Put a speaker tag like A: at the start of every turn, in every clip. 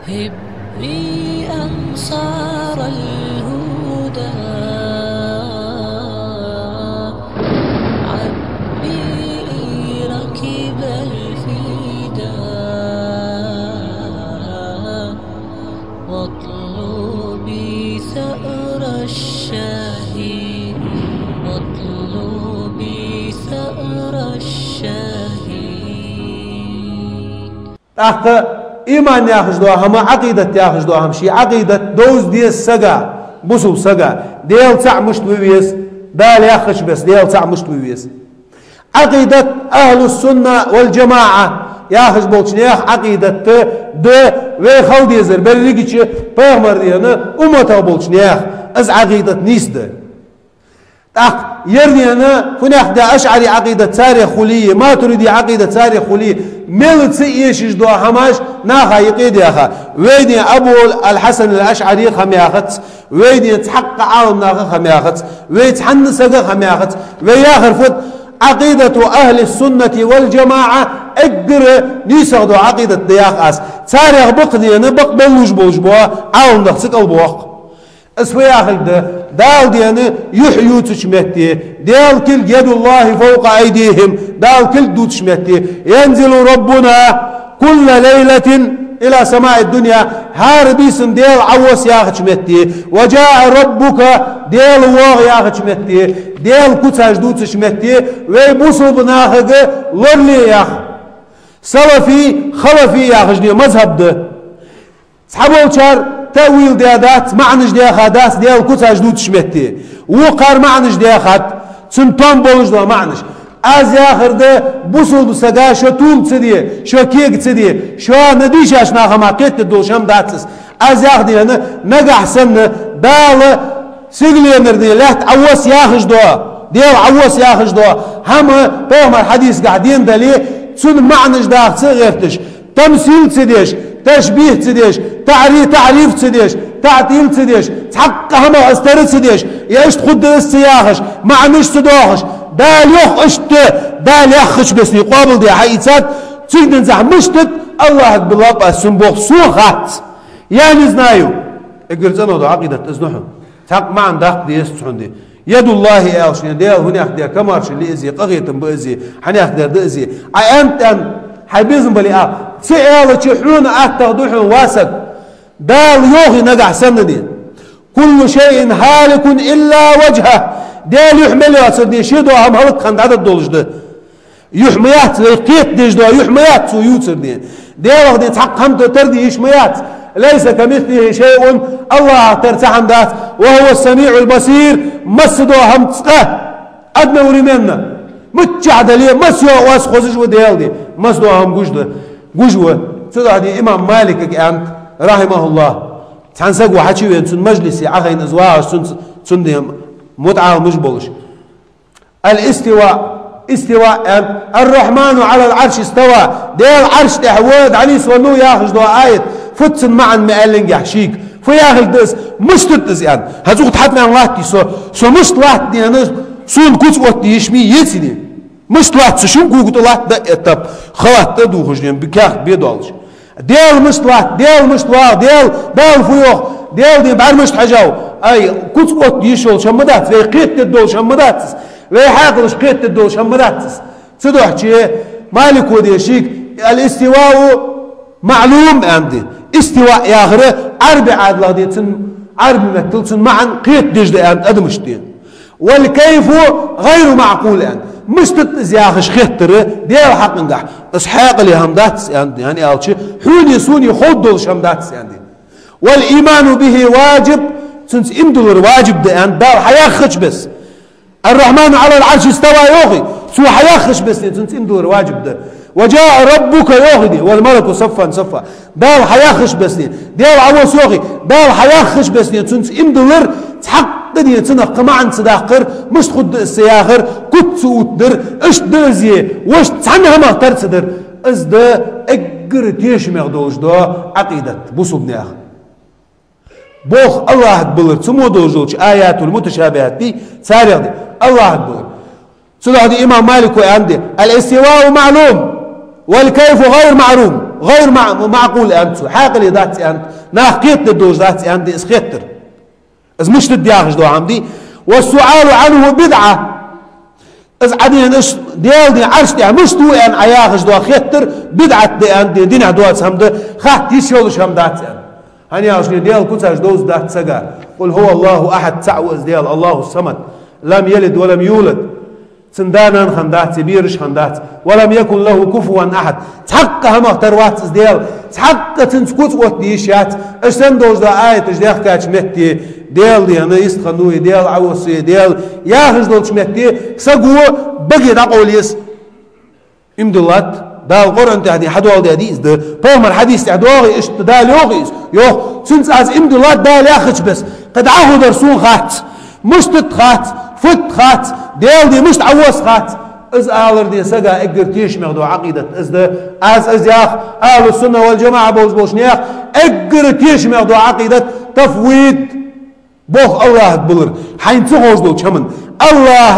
A: هب لي أنصار الهدى عبي ركب الفدا واطلبي ثأر الشهيد واطلبي ثأر الشهيد
B: تحت إيمان ياخذ دوها هم عقيدة ياخذ دوها هم شيء عقيدة دوز دي السجا بوسو سجا ديال تاع مش تويس دال ياخذ بس ديال تاع مش تويس عقيدة أهل السنة والجماعة ياخذ بولشنيخ عقيدة ده ويخل ديزر بريجيش بيغمر ديانا أمته بولشنيخ از عقيدة نيسده تحت يرني أنا فناخ دا أشعري عقيدة تاريخ خلية ما تريدي عقيدة تاريخ خلية ملت سيئش دو حماش ناخا يقيد ياخا ويدي أبو الحسن الأشعري خمياخت ويدي تحقق عالم ناخا خمياخت ويتحنس خمياخت وياخر فت عقيدة أهل السنة والجماعة اقدر نيسغدو عقيدة دياخ أس تاريخ بقدي نبق بلوش بوش بوا عالم نخسك البوق اسوي اخر دال ديانا يحيو تشمتي دال كل يد الله فوق ايديهم دال كل دو تشمتي ينزل ربنا كل ليلة الى سماء الدنيا هاربيسن ديال عوس يا تشمتي وجاء ربك ديال واغ يا تشمتي ديال كتاج دو تشمتي ويبوسو بناخذ لرلي يا سلفي خلفي يا خجني مذهب ده صحابو شار تأويل ديادات معنج دياخادات ديال كتاج دو تشمتي وقار معنج دياخات سنتون بولج دو معنج از ياخر ده بوصل بسقا شو طول تسدي شو كيك تسدي شو نديش اشنا خماقيت دوشم داتس از ياخر دي انا نقع سن دال سيغلي نردي لا تعوس ياخج دو ديال عوس ياخج دو هم بيغمر حديث قاعدين دلي سن معنج داخ غيرتش تمثيل تسديش تشبيه تسديش تعريف تسديش تعطيل تسديش تحقق هم استرد تسديش ياش تخد السياخش معنش تدوخش دال يخ اشت دال يخش بس يقابل دي حيثات تيجي نزح مشتت الله بالله بس سنبوخ سوخات يعني زنايو اقرز انا دو عقيدة ازنحو تحق ما عندك دي يستحون يد الله يالش ديال هنا اخدير كمارش اللي ازي قغيتم بازي حني اخدير دازي انت حبيزم بلي سئل تشحون اتغدوحون واسد دال يوغي نقع سندي كل شيء هالك الا وجهه دال يحمل ياسدني شدو هم هلك خند عدد دولج ده يحميات لقيت ديج دو يحميات سو يوتسدني دال وغدي تحق هم تردي يحميات ليس كمثله شيء الله ترتحم ذات وهو السميع البصير مسدو هم تسقه ادنى وريمنا متجعد ليه مسيو واس خوزج وديال دي مسدو هم جوجوه تدعى دي امام مالك انت رحمه الله تنسق وحكي وين سن مجلسي عغين ازواج سن دي متعه مش بولش الاستواء استواء الرحمن على العرش استوى ديال عرش تحود علي سونو ياخذ دو ايه فتن معا مقلن يحشيك فياخذ دس مش تدز يعني هزوق تحت من الله سو مش طلعت دي انا سون كوت وقت يشمي يتني مش طلعت شو كوت طلعت طب خلاص تدو خجين بكاخ بيدولش ديال مش طلعت ديال فيوخ ديال دي بعد مش حجاو اي كوت وقت يشول شمدات في قيت الدول شمدات في حاقلش قيت الدول شمدات تدوح شي مالك ودي شيك الاستواء معلوم عندي استواء يا غير عربي عاد لغدي عربي مثلتن معا قيت دجدي عند ادمشتين والكيف غير معقول يعني مش تتزياخش خيتر ديال حق نجح اسحاق اللي همدات يعني قالشي حوني سوني خدوا شمدات يعني والايمان به واجب سنس امدل واجب ده يعني دار حياخش بس الرحمن على العرش استوى يوغي سو حياخش بس سنس امدل واجب ده وجاء ربك يوغي والملك صفا صفا دار حياخش بس ديال عوس يوغي دار حياخش بس سنس امدل تحق دنيا تنق معا صداقر مش تخد السياخر كنت سوتدر اش درزي وش تعنها ما ترصدر از ده اقر تيش مغدوش ده عقيدة بوصو بني اخ بوخ الله اكبر سمو دوجوش ايات المتشابهات دي سارع دي الله اكبر صدق دي امام مالك وعندي الاستواء معلوم والكيف غير معلوم غير معقول أنت حاقل ذات أنت ناقيت الدوز ذات أنت إسخيتر إذ مش تدياغش دو عمدي والسؤال عنه بدعة إذ عدين إيش ديال دي عرش دي مش تو أن عياغش دو خيتر بدعة دي أنت دين عدوات همد خات يشولش هم ذات أنت هني عشان ديال كتاش دوز ذات سجا قل هو الله أحد تعوز ديال الله الصمد لم يلد ولم يولد سندانا خندات بيرش خندات ولم يكن له كفوا أحد تحقق هم اختروات ديال تحقق تنسكوت وتديشات اشتن دوز دا آية تجديخ كاتش مهتي ديال دي أنا يستخنوي ديال عوصي ديال ياخش دولش مهتي سقوه بقي دا قوليس امدلات دا القرآن تهدي حدوال دي حديث دا بومر حديث تهدوغي اشت دا ليوغيس يوخ سنس از امدلات دا لياخش بس قد عهو درسون خات مشتت خات فت خات ديال دي مشت عوص خات از آلر دي سقا اقر تيش مغدو عقيدة از دا از ياخ آل السنة والجماعة بوش نياخ اقر تيش مغدو عقيدة تفويض بوخ الله بلر حين تغوز دو كمن الله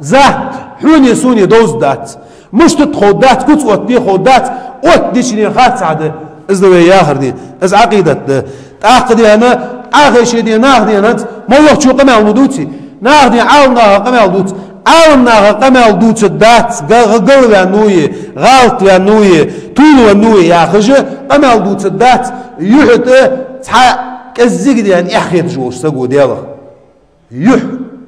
B: ذات حوني سوني دوز دات مشتت خودات كتس واتني خودات واتني خات سعد از دا ياخر دي از عقيدة تاقدي انا آخر شيء دي ناخدي انا ما يوخ شو قمال ندوتي ناخدي عاونا قمال دوت عاونا قمال دوت دات قل نوي غلط نوي طول نوي يا خج قمال دوت دات يحط تح كزيق دي يعني اخيت جوش سقو دياله يح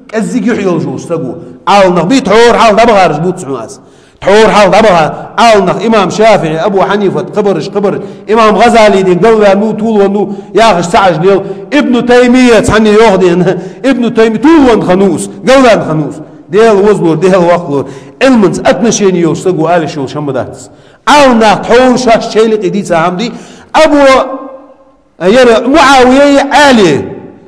B: كزيق يحيل جوش سقو عاونا بيت حور حاول دبغى رجبوت سعواز حور حاول دبغى عاونا امام شافعي ابو حنيفه قبر امام غزالي دي قل نو طول ونو يا خج سعج ديال ابن تيميه تحني ياخدي ابن تيميه طول خنوس قل خنوس ديال وزلور ديال وقلور علمنز اتنشيني يوش سقو آل شو شمداتس عاونا حور شاش شيلق ديتا عمدي ابو يرى معاوية عالي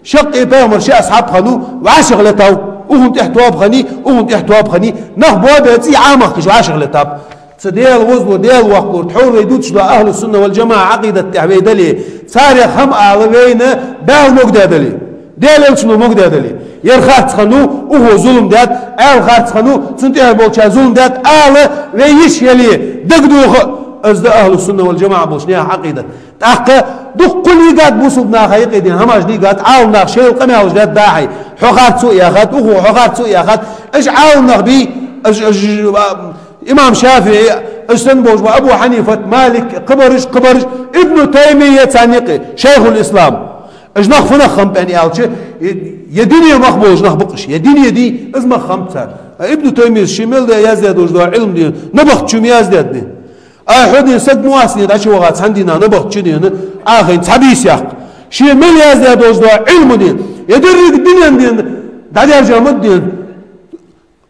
B: شق بيامر شيء أصحاب خنو وعاشق لتاو وهم تحتواب خني وهم تحتواب خني نخبوا بيتي عامق كش وعاشق لتاب تديال وزلو ديال وقلور تحور يدوتش أهل السنة والجماعة عقيدة تعبيد لي ساري خم أعلمين باو مقداد لي ديال الشنو مقداد لي يرخات خنو وهو ظلم دات آل خات خنو سنتيه بولشا ظلم دات آل ويش يلي دقدوخ أزد أهل السنة والجماعة بوشنيها عقيدة تحقق دقل يقات بوصلنا خيقي دين هماش ديقات عاونا شيء القمع وجدات داعي حقات سوء ياخد وهو حقات سوء ياخد اش عاونا بي امام شافعي استنبوج وابو حنيفة مالك قبرش ابن تيمية تانيقي شيخ الاسلام اش نخ فنخم باني الشي يديني مخبوج نخبقش يدي از مخم تار ابن تيمية الشمال ده يزداد وجدوا علم دي نبخت شم يزداد دي حدين سد مواسني داشي وقت عندنا نبخت شدي آخرين تحبيس ياق شيء مل يزداد وجدوا علم دي يدرك الدنيا دي دادي ارجع مدين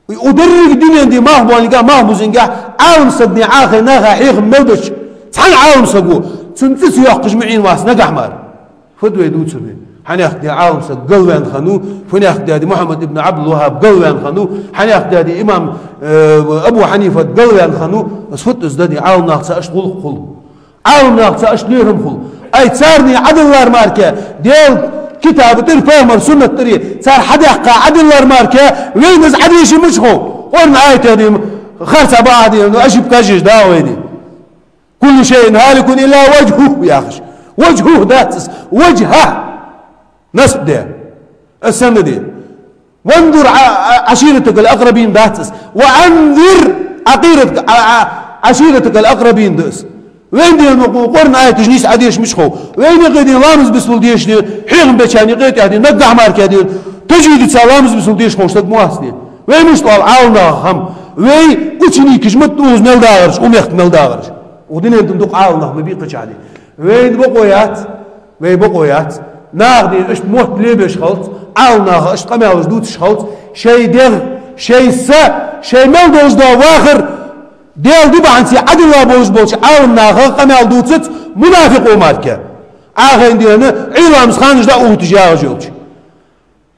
B: ودرك الدنيا دي ما هو بانيقا ما هو زنقا عاون صدني آخر ناخا حيخ ملدش تحن عاون صقو تنتس ياق جمعين واس نقع مار فدو يدود سبي حن ياخدي عاون صد قلوان خنو فن ياخدي محمد ابن عبد الوهاب قلوان خنو حن ياخدي امام ابو حنيفه قلوان خنو بس فت ازدادي عاون ناقص اشغل خل عاون ناقص اشليهم خل اي تسارني عدل الله ماركه ديال كتاب الفهمر سنه تري صار حد يحقى عدل الله ماركه وين عدل شي مشخو ورنا ايت هذه خرصه بعض انه اشب كاجش داويني كل شيء هالك الا وجهه يا اخي وجهه ذاتس وجهه نسب ده السنة دي وانظر عشيرتك الأقربين ذاتس وأنذر عشيرتك الأقربين دس وين دي قرن آية تجنيس عديش مشخو وين يقيدي لامز بسول ديش دي حيغم بيشاني قيت يعني نقع مارك دي تجي دي لامز بسول ديش خوش تقمواس دي وين مش طال عاونا خم وين كتشني كجمت دوز مل داغرش وميخت مل داغرش ودين انتم دوق عاونا ما بيقش عليه وين بقويات ناخدي اش موت ليبش خلط عاونا اش قماوز دوتش خلط شي دغ شي شي مل دوز دا واخر ديال دي بعنسي عدل الله بوز بولش عاونا قمال دوتت منافق وماركه اخين دينا عيلامس خانج دا او تجاوزوش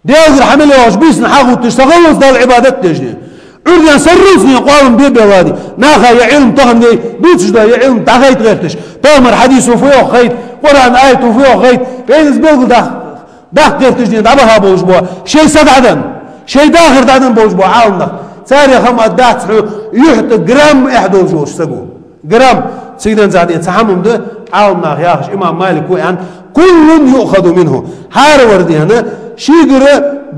B: ديال الحمل واش بيس نحاول تشتغل دا العبادات تجني أردن سرسني قالوا بيبلادي ناخا يا علم طهم دي دوتش دا يا علم تاخيت غيرتش تامر حديث وفيه خيط قرآن آية وفيه خيط بين زبيل ده غيرتش دي دابها بوش بوا شيء سدعدن شيء داخر دعدن بوش بوا عاوننا ساري خم أدات يحط جرام إحدى وجوش سقو جرام سيدنا زادي تحمم ده عالنا ياخش إمام مالك وأن كل يؤخذ منه هار وردي هنا شيدر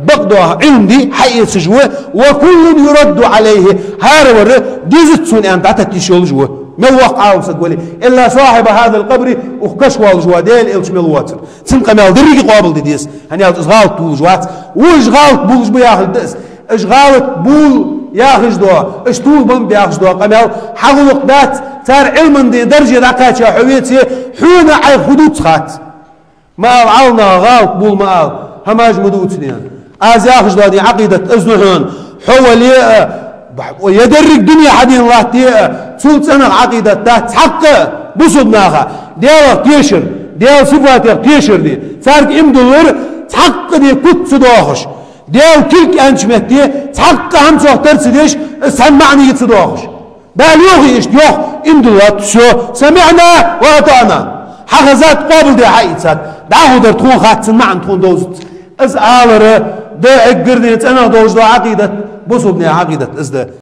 B: بقدوها عندي حي سجوه وكل يرد عليه هار ورد ديزت سون أن تعتت تشول جوه ملوق عاوز تقولي إلا صاحب هذا القبر وكشوال جوا ديل إلش ملواتر سمق مال دريق قابل ديس هني هذا إشغال طول جوات وإشغال بولش بياخد دس إشغال بول ياخذ دوا اشتول بن بياخذ دوا قمال حول وقدات صار علم دي درجة دقات يا حويتي حونا على خدود خات ما عالنا غالط بول ما هماج مدود سنين از ياخذ دوا دي عقيدة أزنهن حول ويدرك دنيا حدين الله تي تسول سنة عقيدة تحق بصدناها ديال تيشر ديال صفات تيشر دي صار امدلور تحق دي كت صداخش ديال كلك أنشمت دي تحق هم صهتر سديش سمعني يتصداخش باليوغي إيش يوغ امدلور تشو سمعنا وأطعنا حغزات قابل دي حقيقات دعوه در تكون خات سمعن تكون دوزت از آلره ده اقرنيت انا دوز دو عقيدة بصبني عقيدة ازده